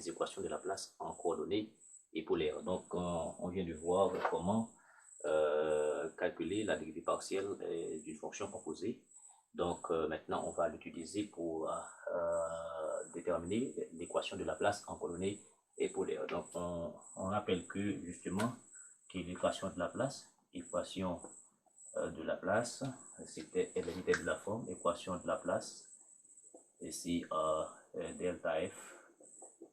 les équations de Laplace en coordonnées épolaires. Donc, on vient de voir comment calculer la dérivée partielle d'une fonction composée. Donc, maintenant, on va l'utiliser pour déterminer l'équation de Laplace en coordonnées épolaires. Donc, on rappelle que, justement, que l'équation de Laplace, c'était de la forme équation de Laplace, ici delta f,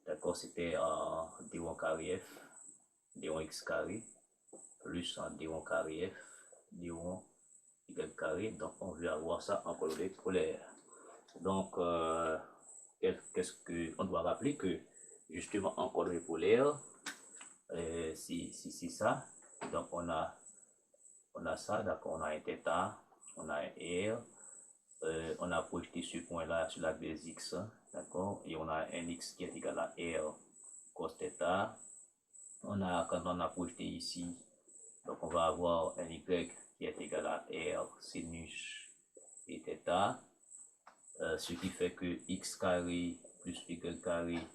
d'accord, c'était d1 carré f, d1 x carré, plus d1 carré f, d1 y carré. Donc on veut avoir ça en coordonnées polaires. Donc qu'est-ce que on doit rappeler que justement en coordonnées polaires, si ça, donc on a ça, d'accord, on a un θ, on a un r, on a projeté ce point là sur la base x, d'accord, et on a un x qui est égal à r cos θ. Quand on a projeté ici, donc on va avoir un y qui est égal à r sinus et θ, ce qui fait que x carré plus y carré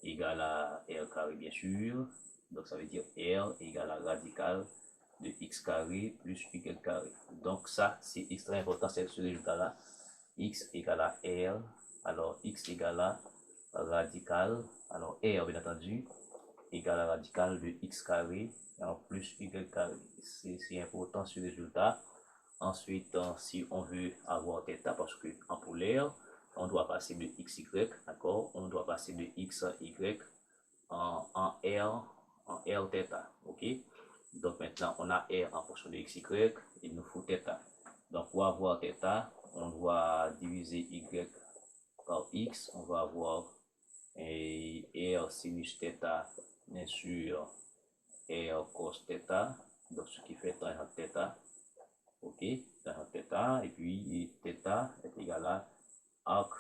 égale à r carré, bien sûr. Donc ça veut dire r égale à radical de x carré plus y carré. Donc ça, c'est extrêmement important, c'est ce résultat-là. X égale à r, alors x égale à radical, alors r, bien entendu, égale à radical de x carré en plus y carré. C'est important ce résultat. Ensuite, si on veut avoir θ, parce que en polaire, on doit passer de xy, d'accord, on doit passer de xy en r θ, ok. Donc maintenant, on a r en fonction de xy, il nous faut θ. Donc pour avoir θ, on doit diviser y par x, on va avoir r sinus θ, bien sûr, r cos θ, donc ce qui fait tangente θ, ok, tangente θ, et puis θ est égal à arc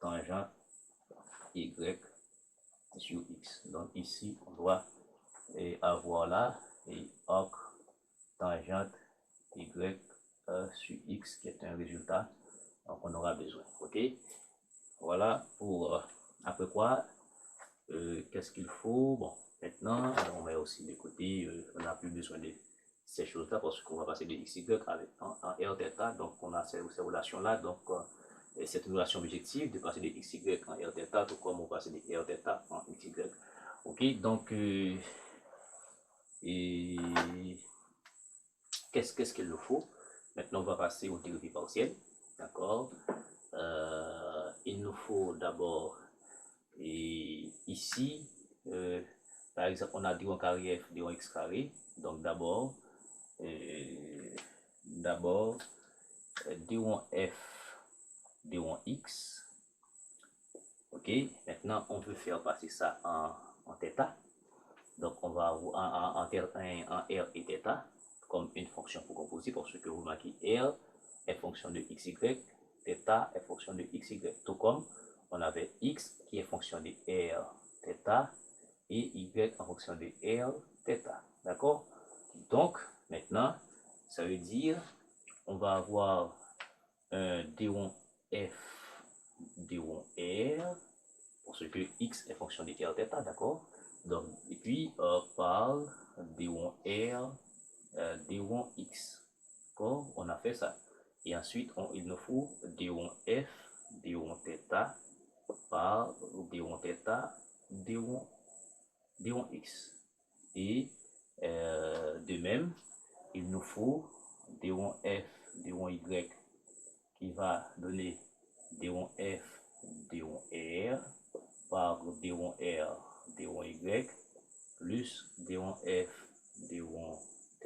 tangente y sur x. Donc ici, on doit avoir là et arc tangente y sur x qui est un résultat, donc on aura besoin, ok. Voilà pour après quoi qu'est-ce qu'il faut. Bon, maintenant on met aussi de côté, on n'a plus besoin de ces choses là parce qu'on va passer de xy avec en r θ, donc on a ces relations là. Donc cette relation objective de passer de xy en r θ, tout comme on passe de r θ en xy, ok. Donc et qu'est-ce qu'il nous faut? Maintenant, on va passer aux dérivées partielles, d'accord. Il nous faut d'abord, ici, par exemple, on a d1 carré f, d1 x carré. Donc d'abord, d1 f, d1 x. Ok, maintenant on veut faire passer ça en θ. Donc on va avoir en r et θ comme une fonction pour composer, parce que vous marquez r est fonction de xy, θ est fonction de xy, tout comme on avait x qui est fonction de r θ et y en fonction de r θ, d'accord. Donc maintenant ça veut dire on va avoir un d1 f, d1 r, parce que x est fonction de r θ, d'accord. Donc et puis par d1 r, d1 x, d'accord, on a fait ça. Et ensuite il nous faut d1 f, d1 θ par d1 θ, d1 x. Et de même, il nous faut d1 f, d1 y qui va donner d1 f, d1 r par d1 r, d1 y plus d1 f, d1 θ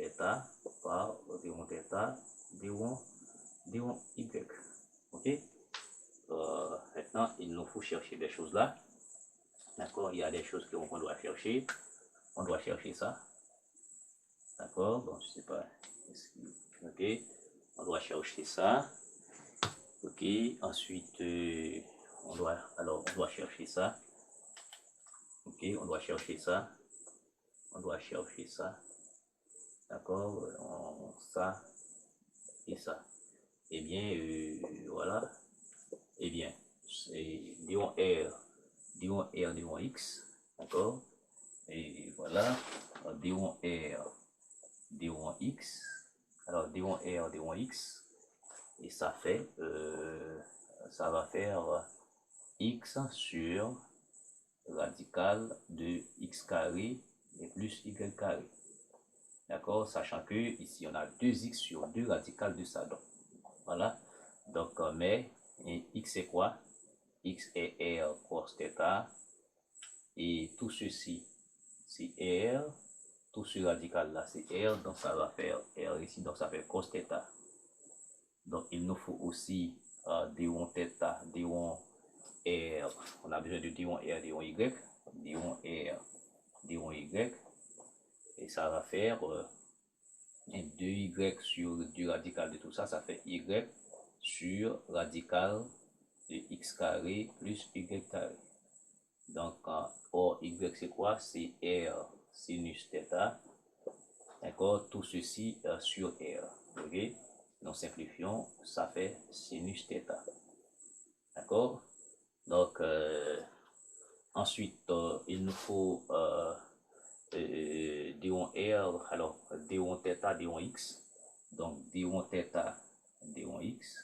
par d1 θ, d1 y, ok. Maintenant, il nous faut chercher des choses là, d'accord. Il y a des choses qu'on doit chercher. On doit chercher ça, d'accord. Bon, je sais pas, ok, on doit chercher ça, ok. Ensuite on doit chercher ça, ok, on doit chercher ça, d'accord, ça et ça. Et bien voilà, et bien d1 r, D1 R, D1 X, d'accord? Et voilà, D1 R, D1 X, alors D1 R, D1 X, et ça fait, ça va faire X sur radical de X carré et plus Y carré. D'accord? Sachant que ici on a 2x sur 2 radical de ça. Donc, voilà. Donc, mais x c'est quoi? X est R cos θ. Et tout ceci, c'est R. Tout ce radical là, c'est R. Donc, ça va faire R ici. Donc, ça fait cos θ. Donc, il nous faut aussi D1 θ, D1 R. On a besoin de D1 R, D1 Y. D1 R, D1 Y. Et ça va faire 2y sur du radical de tout ça, ça fait y sur radical de x carré plus y carré. Donc, or y c'est quoi? C'est r sinus θ. D'accord? Tout ceci sur r. Ok? Donc, simplifions, ça fait sinus θ. D'accord? Donc, ensuite, il nous faut D1 R, alors D1 θ, D1 X, donc D1 θ, D1 X,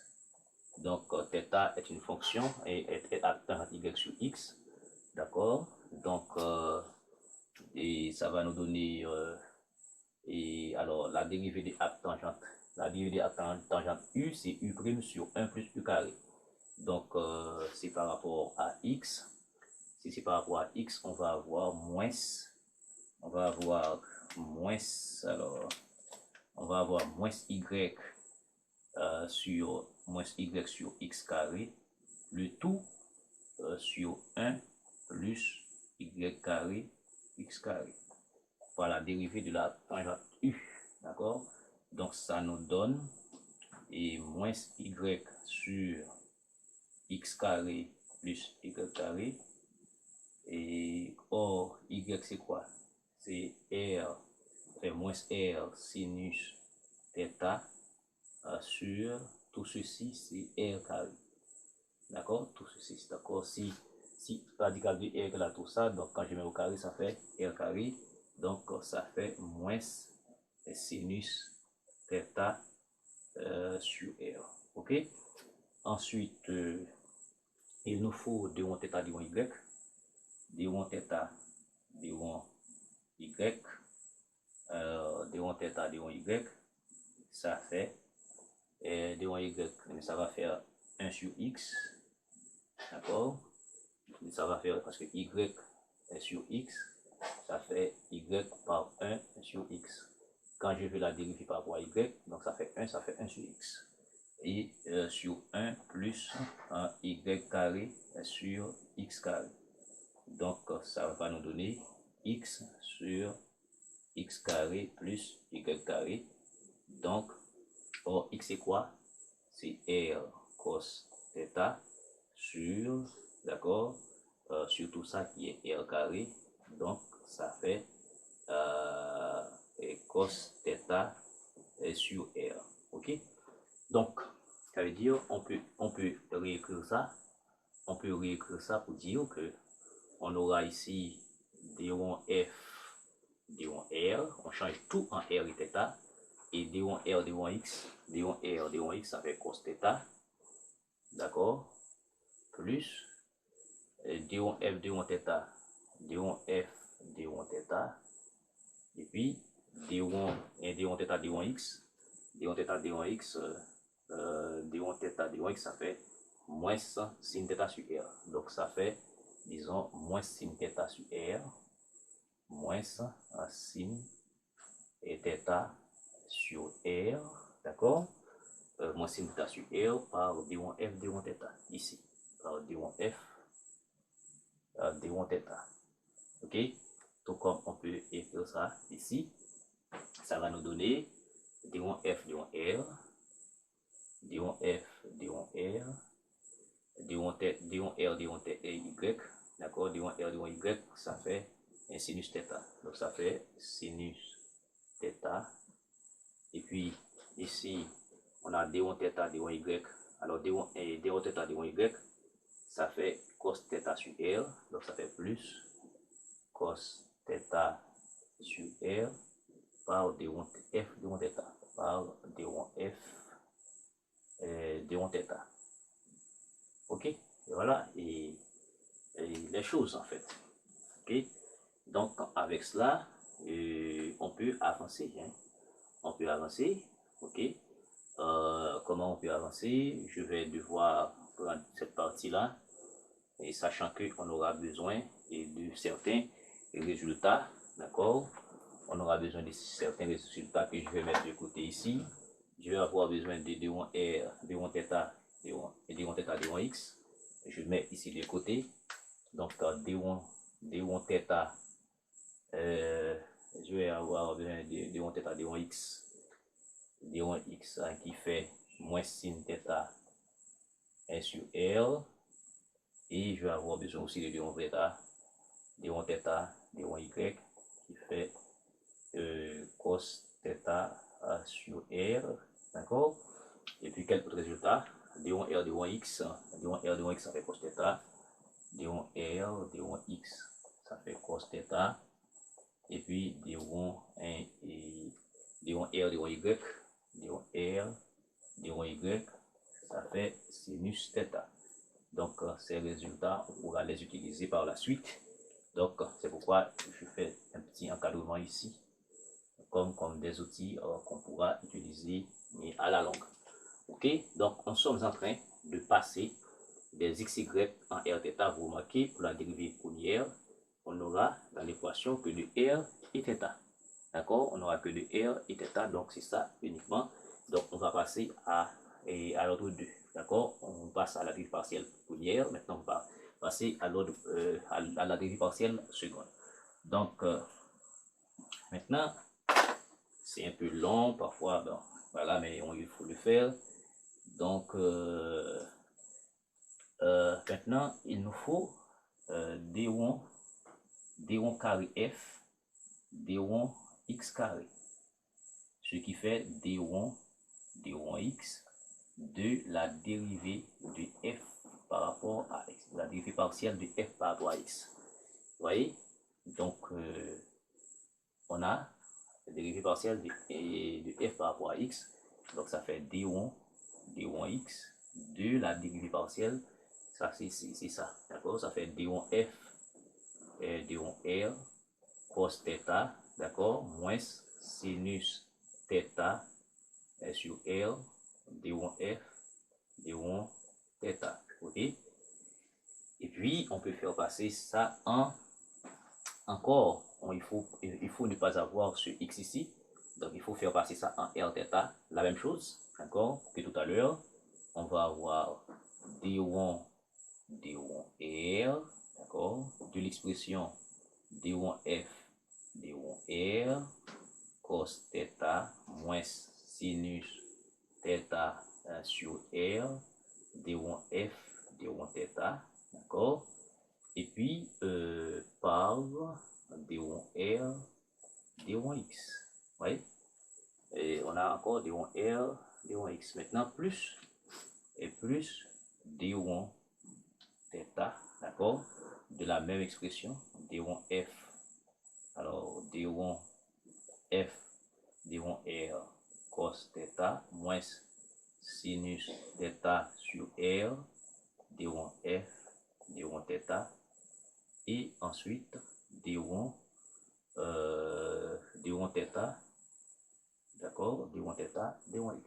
donc θ est une fonction et est tangente Y sur X, d'accord, donc et ça va nous donner, et alors la dérivée de arctangente, tangente U, c'est U' sur 1 plus U carré, donc c'est par rapport à X, si c'est par rapport à X, on va avoir moins, alors, on va avoir moins y sur x carré, le tout sur 1 plus y carré x carré, par la dérivée de la tangente U, d'accord? Donc ça nous donne et moins y sur x carré plus y carré, et or y c'est quoi? C'est R, fait moins R sinus θ sur tout ceci, c'est R carré. D'accord? Tout ceci, c'est d'accord. Si radical de R là, tout ça, donc quand je mets au carré, ça fait R carré. Donc ça fait moins sinus θ sur R. Ok? Ensuite, il nous faut D1 θ, D1 Y. D1 θ, D1 Y. D1 θ, D1 Y. Ça fait D1 Y, ça va faire 1 sur X, d'accord? Ça va faire, parce que Y est sur X, ça fait Y par 1 sur X. Quand je vais la dériver par rapport à Y, donc ça fait 1 sur X. Et sur 1 plus Y carré sur X carré. Donc ça va nous donner X sur X carré plus Y carré. Donc, or X c'est quoi? C'est R cos θ sur, d'accord, sur tout ça qui est R carré. Donc, ça fait cos θ sur R. Ok? Donc, ça veut dire, on peut réécrire ça. On peut réécrire ça pour dire que on aura ici D1F, D1R. On change tout en R et θ. Et D1R, D1X, D1R, D1X, ça fait cos θ, d'accord, plus D1F, D1θ, D1F, D1θ, et puis D1 et D1θ, D1X, D1θ, D1X, D1θ, D1X, ça fait moins sin θ sur R. Donc ça fait, disons, moins sin θ sur R, moins sin et θ sur R, d'accord, moins sin θ sur R par D1F, D1θ, ici, par D1F, D1θ, ok, tout comme on peut écrire ça ici, ça va nous donner D1F, D1R, D1F, D1R, D1R, D1Y, d'accord, D1R, D1Y, ça fait un sinus θ, donc ça fait sinus θ. Et puis ici, on a D1θ, D1Y. Alors D1θ, D1Y, ça fait cos θ sur R, donc ça fait plus cos θ sur R par d1 f d1 θ, par d1 f d1 θ. Ok, et voilà, et les choses en fait. Ok, donc avec cela, on peut avancer, hein. On peut avancer, ok. Comment on peut avancer? Je vais devoir prendre cette partie-là, et sachant qu'on aura besoin de certains résultats, d'accord? On aura besoin de certains résultats que je vais mettre de côté ici. Je vais avoir besoin de d1 R, d1 θ, d1 θ, d1 x. Je mets ici de côté. Donc d1 θ, je vais avoir besoin de d1 θ, d1 x, d1 x hein, qui fait moins sin θ 1 sur R. Et je vais avoir besoin aussi de d1 θ, d1 y qui fait cos θ sur R, d'accord? Et puis quel autre résultat? d1 R, d1 x, d1 R, d1 x ça fait cos θ, d1 R, d1 x ça fait cos θ, et puis d1 R, d1 y, d1 R, d1 y ça fait sinus θ. Donc ces résultats, on pourra les utiliser par la suite. Donc c'est pourquoi je fais un petit encadrement ici, comme des outils qu'on pourra utiliser mais à la longue. Ok, donc nous sommes en train de passer des xy en rθ. Vous remarquez, pour la dérivée première, on aura dans l'équation que de r et θ. D'accord, on n'aura que de r et θ, donc c'est ça uniquement. Donc on va passer à l'ordre 2. D'accord, on passe à la dérivée partielle première, maintenant on va passer à l'ordre à la dérivée partielle seconde. Donc maintenant c'est un peu long parfois, bon, voilà, mais il faut le faire. Donc maintenant il nous faut d1 carré f, d1 x carré, ce qui fait d1 x de la dérivée de f par rapport à x, la dérivée partielle de f par rapport à x. Vous voyez, donc on a la dérivée partielle de f par rapport à x, donc ça fait d1 x de la dérivée partielle, ça c'est ça, d'accord, ça fait d1 f d1 r cos θ, d'accord, moins sinus θ sur r d1 f d1 θ, ok. Et puis on peut faire passer ça en encore, il faut ne pas avoir ce x ici, donc il faut faire passer ça en rθ, la même chose, d'accord, que tout à l'heure. On va avoir d1 r, d'accord, de l'expression d1 f d1 r cos θ moins sinus θ sur r d1 f d1 θ, d'accord, et puis par d1 r d1 x, oui, et on a encore d1 r d1 x, maintenant plus et plus d1 θ, d'accord, de la même expression d1 f, alors d1 f d1 r cos θ moins sinus θ sur r d1 f d1 θ, et ensuite d1 θ, d'accord, d1 θ d1 x.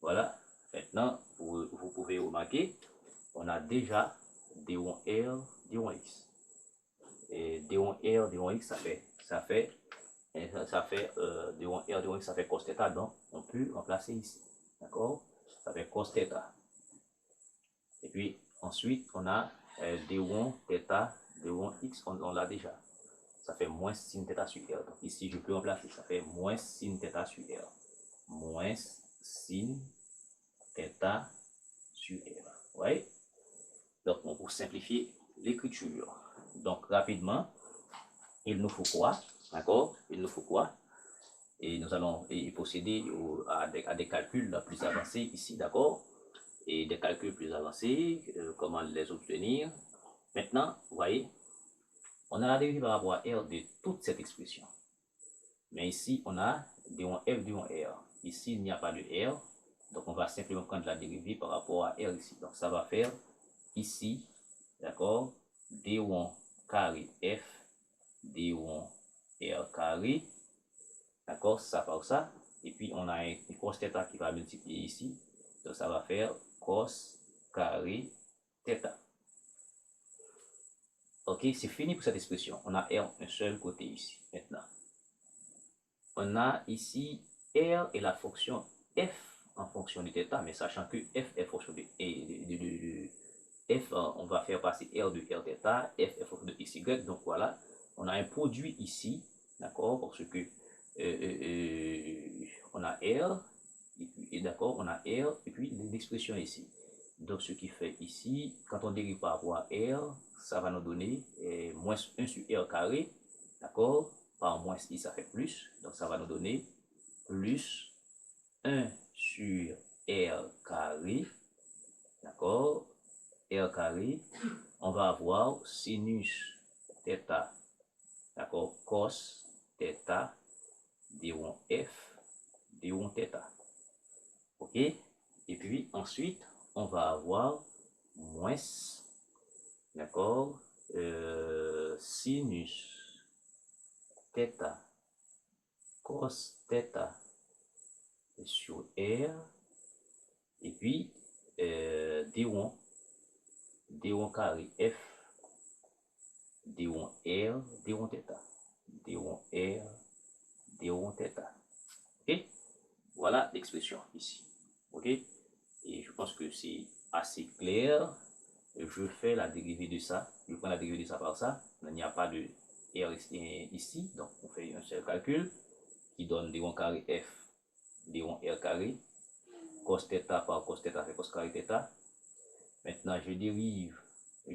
Voilà, maintenant vous pouvez remarquer, on a déjà d1 r d1 x, et d1 r d1 x ça fait d1 r d1 x ça fait cos θ, donc on peut remplacer ici, d'accord, ça fait cos θ. Et puis ensuite on a d1 θ d1 x, on l'a déjà, ça fait moins sin θ sur r, donc ici je peux remplacer, ça fait moins sin θ sur r, moins sin θ sur r, ouais. Donc pour simplifier l'écriture, donc rapidement il nous faut quoi, d'accord, il nous faut quoi, et nous allons procéder à des calculs plus avancés ici, d'accord, et des calculs plus avancés comment les obtenir. Maintenant, vous voyez, on a la dérivée par rapport à R de toute cette expression. Mais ici, on a d1 F, d1 R. Ici, il n'y a pas de R. Donc, on va simplement prendre la dérivée par rapport à R ici. Donc, ça va faire ici, d'accord, d1 carré F, d1 R carré. D'accord, ça par ça. Et puis, on a une cos θ qui va multiplier ici. Donc, ça va faire cos carré θ. Ok, c'est fini pour cette expression. On a R un seul côté ici. Maintenant, on a ici R et la fonction F en fonction de θ, mais sachant que F est fonction de F, on va faire passer R de R θ, F est fonction de XY. Donc voilà, on a un produit ici, d'accord, parce que on a R, et d'accord, on a R, et puis l'expression ici. Donc, ce qui fait ici, quand on dérive par rapport à R, ça va nous donner moins 1 sur R carré, d'accord, par moins I, ça fait plus, donc ça va nous donner plus 1 sur R carré, d'accord, R carré, on va avoir sinus θ, d'accord, cos θ, d1 F, d1 θ, ok, et puis ensuite, on va avoir moins, d'accord, sinus θ, cos θ sur R, et puis d1 carré F, d1 R, d1 θ, d1 R, d1 θ. Ok, voilà l'expression ici. Ok, et je pense que c'est assez clair. Je fais la dérivée de ça, je prends la dérivée de ça par ça, il n'y a pas de R ici, donc on fait un seul calcul qui donne d1 carré F, d1 R carré, cos θ par cos θ fait cos carré θ. Maintenant je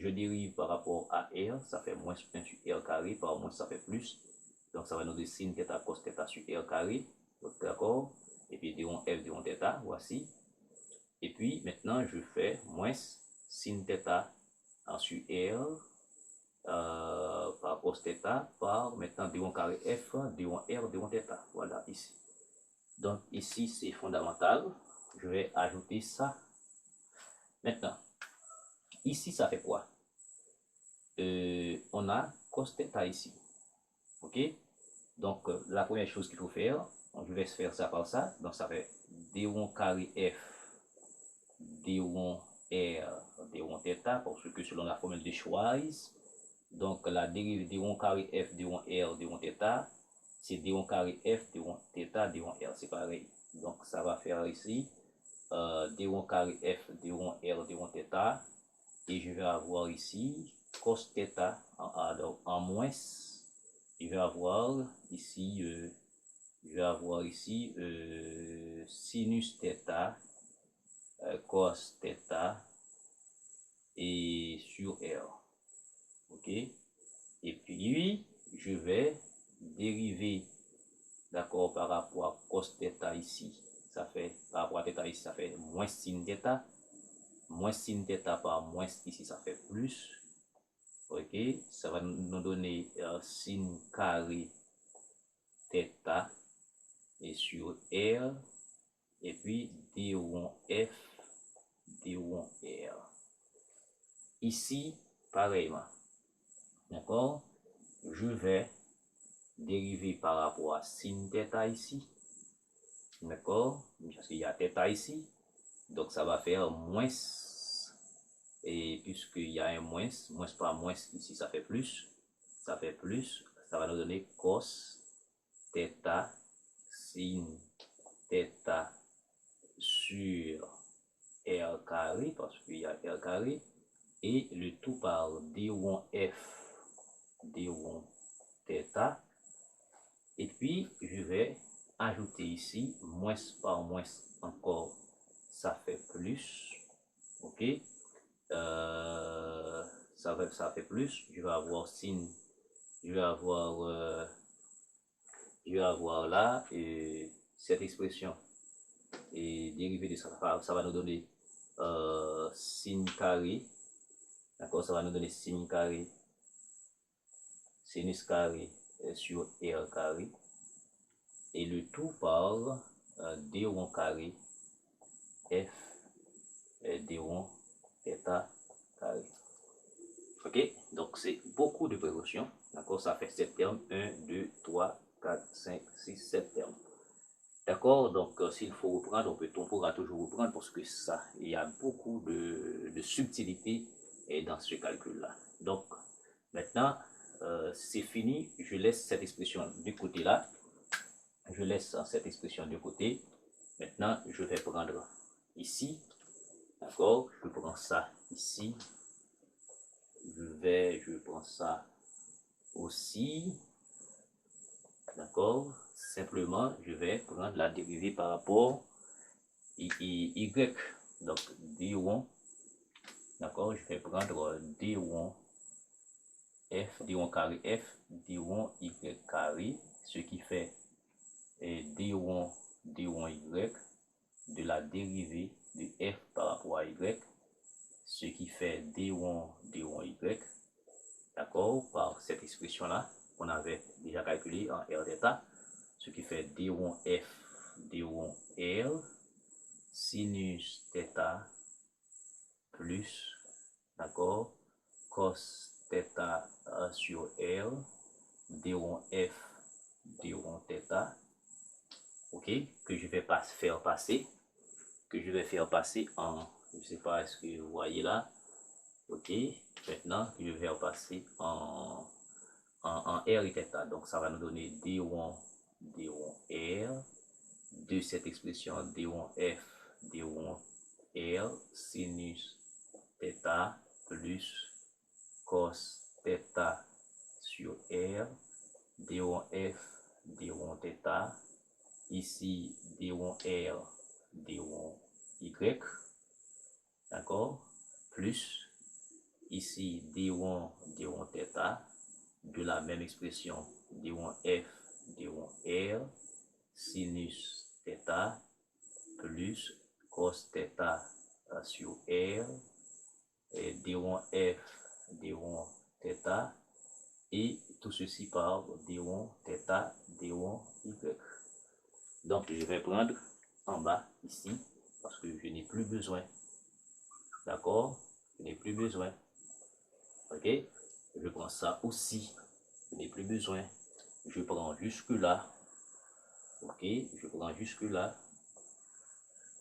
dérive par rapport à R, ça fait moins 1 sur R carré, par moins ça fait plus, donc ça va nous donner sin θ cos θ sur R carré, d'accord, et puis d1 F, d1 θ, voici. Et puis maintenant je fais moins sin θ sur R par cos θ par maintenant d1 carré F, d1 R, d1 θ. Voilà ici. Donc ici c'est fondamental. Je vais ajouter ça. Maintenant, ici ça fait quoi? On a cos θ ici. Ok? Donc la première chose qu'il faut faire, je vais faire ça par ça. Donc ça fait d1 carré F, d1 R, d1 θ, parce que selon la formule de Schwarz, donc la dérivée d1 carré F, d1 R, d1 θ, c'est d1 carré F, d1 θ, d1 R, c'est pareil. Donc ça va faire ici d1 carré F, d1 R, d1 θ, et je vais avoir ici cos θ en moins, je vais avoir ici, sinus θ, cos θ et sur R. Ok, et puis je vais dériver, d'accord, par rapport à cos θ ici, ça fait par rapport à θ ici, ça fait moins sin θ par moins ici, ça fait plus. Ok, ça va nous donner sin carré θ et sur R, et puis d1 F, d1 R. Ici, pareillement, d'accord, je vais dériver par rapport à sin θ ici, d'accord, parce qu'il y a θ ici, donc ça va faire moins, et puisqu'il y a un moins par moins ici, ça fait plus, ça va nous donner cos θ sin θ sur R carré, parce qu'il y a R carré, et le tout par d1 F, d1 θ, et puis je vais ajouter ici moins par moins encore, ça fait plus. Ok, ça fait plus. Je vais avoir sin, je vais avoir là cette expression et dérivée de ça, ça va nous donner sin carré D'accord, ça va nous donner sin carré, sinus carré sur R carré. Et le tout par d rond carré F d rond θ carré. Ok, donc c'est beaucoup de précautions. D'accord, ça fait 7 termes. 1, 2, 3, 4, 5, 6, 7 termes. D'accord, donc s'il faut reprendre, on pourra toujours reprendre parce que ça, il y a beaucoup de subtilité dans ce calcul-là. Donc, maintenant, c'est fini. Je laisse cette expression du côté là. Je laisse cette expression de côté. Maintenant, je vais prendre ici. D'accord, je prends ça ici. Je prends ça aussi. D'accord, simplement, je vais prendre la dérivée par rapport y. Donc, d1. D'accord, je vais prendre d1 f, d1 carré f, d1 y carré, ce qui fait d1 y de la dérivée de f par rapport à y, ce qui fait d1 y, d'accord, par cette expression-là qu'on avait déjà calculée en r θ, ce qui fait d1 f, d1 r, sinus θ plus, d'accord, cos θ sur r, d1 f, d1 θ, ok, que je vais faire passer, en, je ne sais pas, est-ce que vous voyez là, ok, maintenant je vais passer en R et θ, donc ça va nous donner d1 r, de cette expression d1 f, d1 r, sinus θ plus cos θ sur r, d1 f, d1 θ, ici d1 r, d1 y, d'accord, plus ici d1 θ, de la même expression d1 f, d1 r, sinus θ plus cos θ sur r, et d1 f, d1 θ, et tout ceci par d1 θ, d1 y. Donc je vais prendre en bas ici, parce que je n'ai plus besoin. D'accord, je n'ai plus besoin. Ok, je prends ça aussi, je n'ai plus besoin. Je prends jusque là. Ok, je prends jusque là.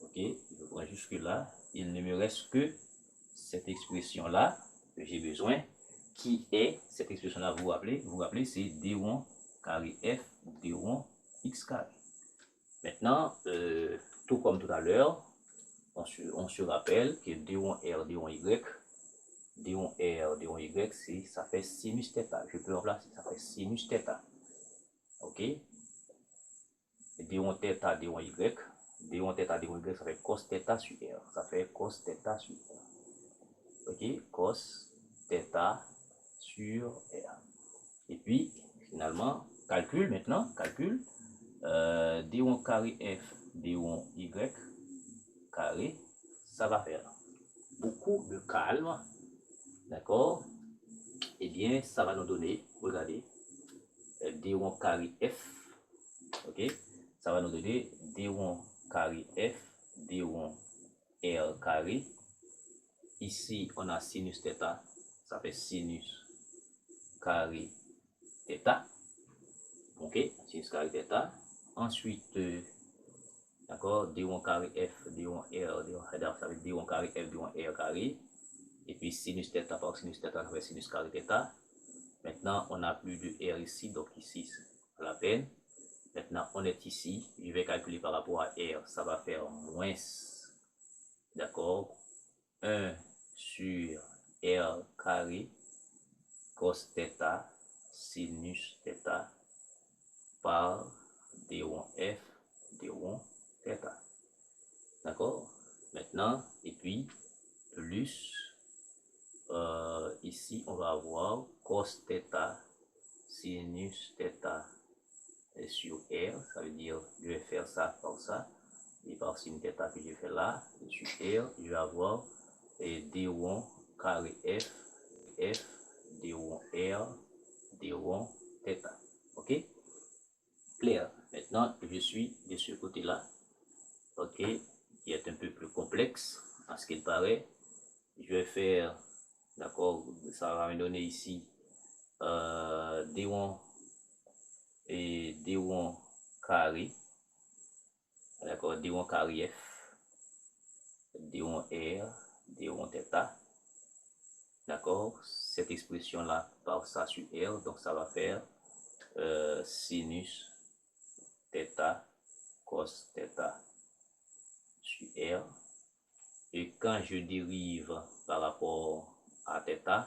Ok, je prends jusque là. Il ne me reste que cette expression-là que j'ai besoin, qui est, cette expression-là, vous vous rappelez, c'est d1 carré f, d1 x carré. Maintenant, tout comme tout à l'heure, on se rappelle que d1 r, d1 y, d1 r, d1 y, ça fait sinus θ. Je peux remplacer, ça fait sinus θ. Ok, d1 θ, d1 y, d1 θ, d1 y, ça fait cos θ sur r. Ça fait cos θ sur r. Ok, cos θ sur r. Et puis, finalement, calcul maintenant, calcul. D1 carré f, D1 y carré, ça va faire beaucoup de calme, d'accord? Eh bien, ça va nous donner, regardez, D1 carré f, ok? Ça va nous donner D1 carré f, D1 r carré. Ici, on a sinus θ, ça fait sinus carré θ, ok? Sinus carré θ. Ensuite, d'accord, d1 carré f, d1 r, d1, ça veut dire d1 carré f, d1 r carré. Et puis sinus θ par sinus θ, ça fait sinus carré θ. Maintenant, on n'a plus de r ici, donc ici, c'est pas la peine. Maintenant, on est ici, je vais calculer par rapport à r, ça va faire moins, d'accord, 1 sur r carré, cos θ, sinus θ, par d1 f, d1 θ. D'accord? Maintenant, et puis, plus, ici, on va avoir cos θ, sinus θ sur r. Ça veut dire, je vais faire ça par ça. Et par sin θ que j'ai fait là, sur r, je vais avoir d1 carré f, F, D1 R, D1 θ. Ok? Clair. Maintenant, je suis de ce côté-là. Ok? Qui est un peu plus complexe, à ce qu'il paraît. Je vais faire, d'accord, ça va me donner ici D1 et D1 carré. D'accord, D1 carré F, D1 R, D1 θ. D'accord, cette expression-là par ça sur R, donc ça va faire sinus θ cos θ sur R. Et quand je dérive par rapport à θ,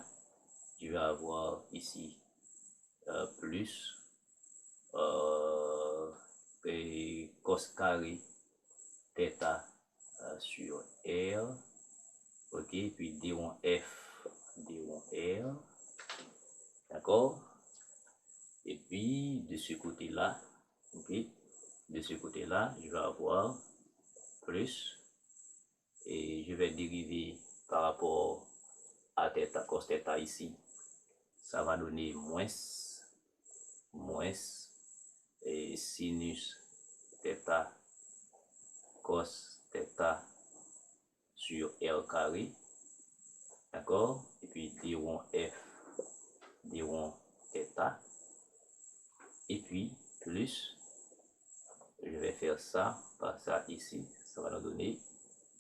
je vais avoir ici plus et cos carré θ sur R. Ok, puis D1 F, D1 R. D'accord? Et puis de ce côté-là, ok, de ce côté-là, je vais avoir plus et je vais dériver par rapport à θ, cos θ ici. Ça va donner moins et sinus θ cos θ sur R carré. D'accord? Et puis D1 F, D1 θ. Et puis plus, je vais faire ça par ça ici. Ça va nous donner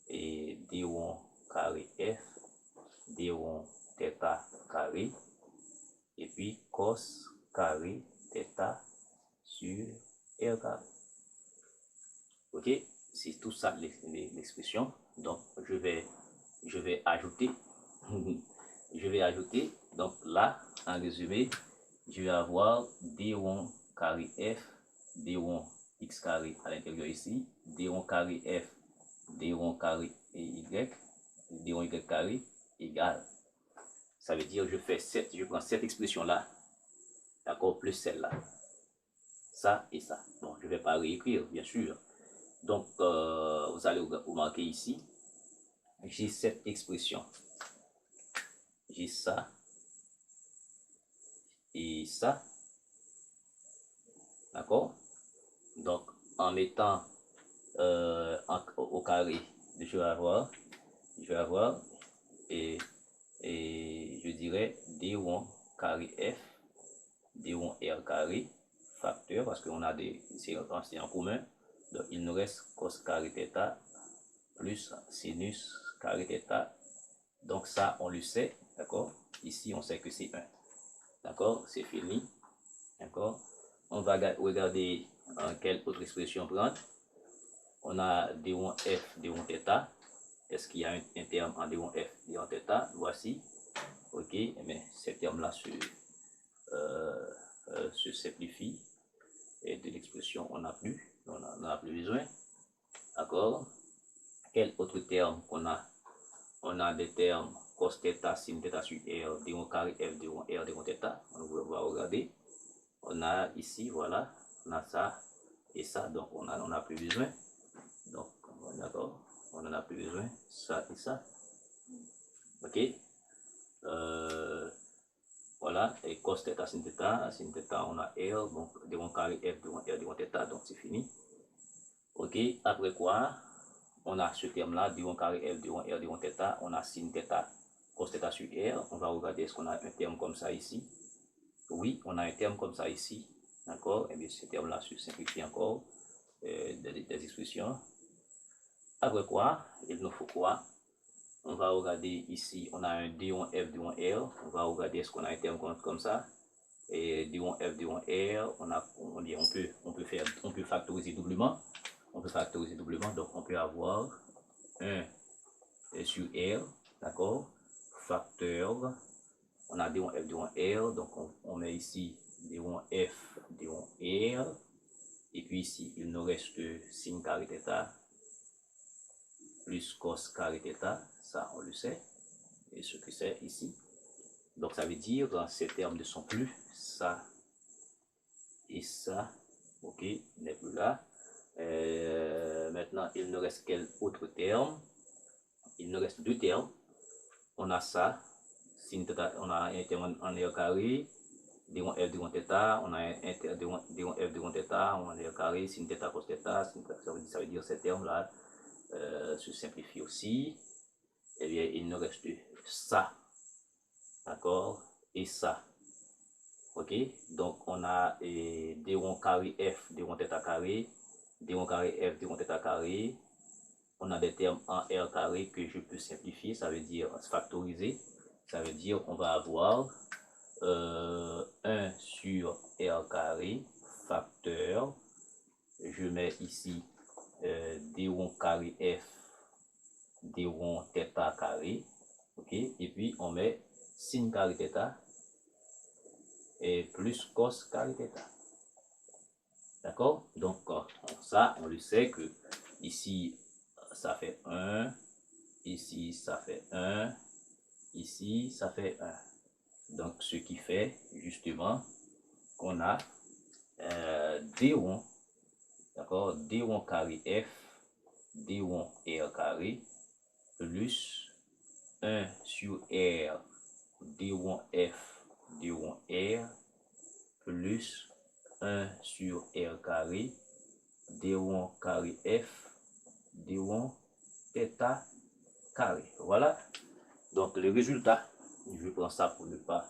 et D1 carré F, D1 θ carré. Et puis cos carré θ sur R carré. Ok, c'est tout ça l'expression. Donc je vais ajouter je vais ajouter, donc là en résumé je vais avoir D1 carré F, D1 x carré à l'intérieur ici, D1 carré F, D1 carré et Y, D1 Y carré égale, ça veut dire je prends cette expression là, d'accord, plus celle-là, ça et ça. Bon, je ne vais pas réécrire bien sûr. Donc vous allez remarquer ici, j'ai cette expression, j'ai ça et ça, d'accord. Donc en mettant au carré, je vais avoir et je dirais D1 carré F, D1 R carré, facteur, parce qu'on a des c'est en commun, donc il nous reste cos carré θ plus sinus carré θ. Donc ça, on le sait, d'accord? Ici, on sait que c'est 1. D'accord? C'est fini. D'accord? On va regarder quelle autre expression prendre. On a D1 F, D1 θ. Est-ce qu'il y a un terme en D1 F, D1 θ? Voici. Ok, mais ces termes-là se simplifient. Et de l'expression, on n'a plus. On n'en a plus besoin. D'accord? Quel autre terme qu'on a? On a des termes cos θ, sin θ sur R, D1 carré F, D1 R, D1 θ. On va regarder. On a ici, voilà, on a ça et ça, donc on n'a plus besoin. Donc, d'accord, on n'en a plus besoin, ça et ça. Ok, voilà, et cos θ, sin θ, on a R, donc D1 carré F, D1 R, D1 θ, donc c'est fini. Ok, après quoi, on a ce terme-là, D1 carré F, D1 R, D1 θ, on a sin θ, cos θ sur R. On va regarder est-ce qu'on a un terme comme ça ici. Oui, on a un terme comme ça ici. D'accord? Et bien ce terme-là se simplifie encore des expressions. Après quoi, il nous faut quoi? On va regarder ici, on a un D1F, D1R. On va regarder est-ce qu'on a un terme comme ça. Et D1F, D1R, on peut factoriser doublement. On peut factoriser doublement, donc on peut avoir 1 sur R, d'accord? Facteur, on a D1F, D1R, donc on met ici D1F, D1R, et puis ici il nous reste sin carré θ plus cos carré θ, ça on le sait, et ce que c'est ici. Donc ça veut dire que ces termes ne sont plus ça et ça, ok, n'est plus là. Maintenant il nous reste quel autre terme? Il nous reste deux termes. On a ça, sin θ, on a un terme en air carré, d1 f d1 θ, on a un d1 f d1 θ en air carré, sin θ cos θ, ça veut dire ces termes-là se simplifient aussi. Eh bien, il nous reste ça, d'accord, et ça. Ok, donc on a d1 carré f d1 θ carré, d1 carré f d1 θ carré. On a des termes en R carré que je peux simplifier, ça veut dire factoriser. Ça veut dire qu'on va avoir 1 sur R carré facteur. Je mets ici d1 carré f d1 θ carré. Ok, et puis on met sin carré θ et plus cos carré θ. D'accord? Donc ça, on le sait que ici, ça fait 1, ici, ça fait 1, ici, ça fait 1. Donc, ce qui fait justement qu'on a D1, d'accord, D1 carré F, D1 R carré, plus 1 sur R, D1 F, D1 R, plus 1 sur R carré, D1 carré F, D1 θ carré. Voilà. Donc le résultat, je prends ça pour ne pas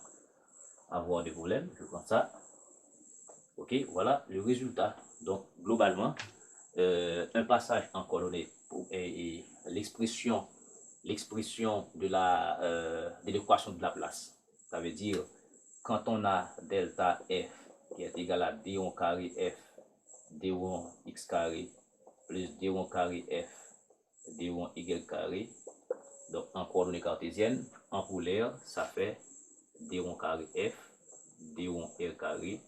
avoir de problème. Je prends ça. Ok, voilà le résultat. Donc globalement, un passage en coordonnées et l'expression de l'équation de Laplace. Ça veut dire quand on a delta f qui est égal à d1 carré f d1 x carré plus d1 carré f d1 y carré. Donc en coordonnées cartésiennes, en polaire, ça fait d1 carré f d1 r carré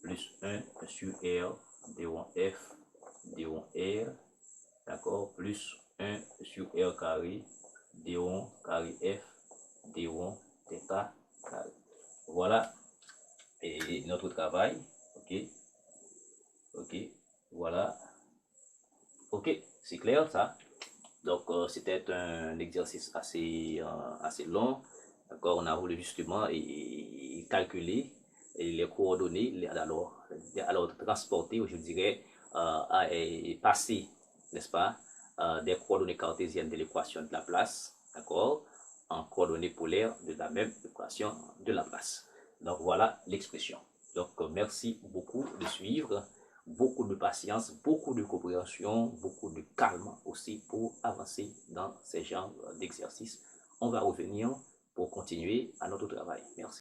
plus 1 sur r d1 f d1 r, d'accord, plus 1 sur r carré d1 carré f d1 θ carré. Voilà et notre travail. Ok, ok, voilà. Ok, c'est clair ça. Donc c'était un exercice assez long. D'accord, on a voulu justement calculer les coordonnées, alors transporter, je dirais, passer, n'est-ce pas, des coordonnées cartésiennes de l'équation de Laplace, d'accord, en coordonnées polaires de la même équation de Laplace. Donc voilà l'expression. Donc merci beaucoup de suivre. Beaucoup de patience, beaucoup de compréhension, beaucoup de calme aussi pour avancer dans ces genres d'exercices. On va revenir pour continuer à notre travail. Merci.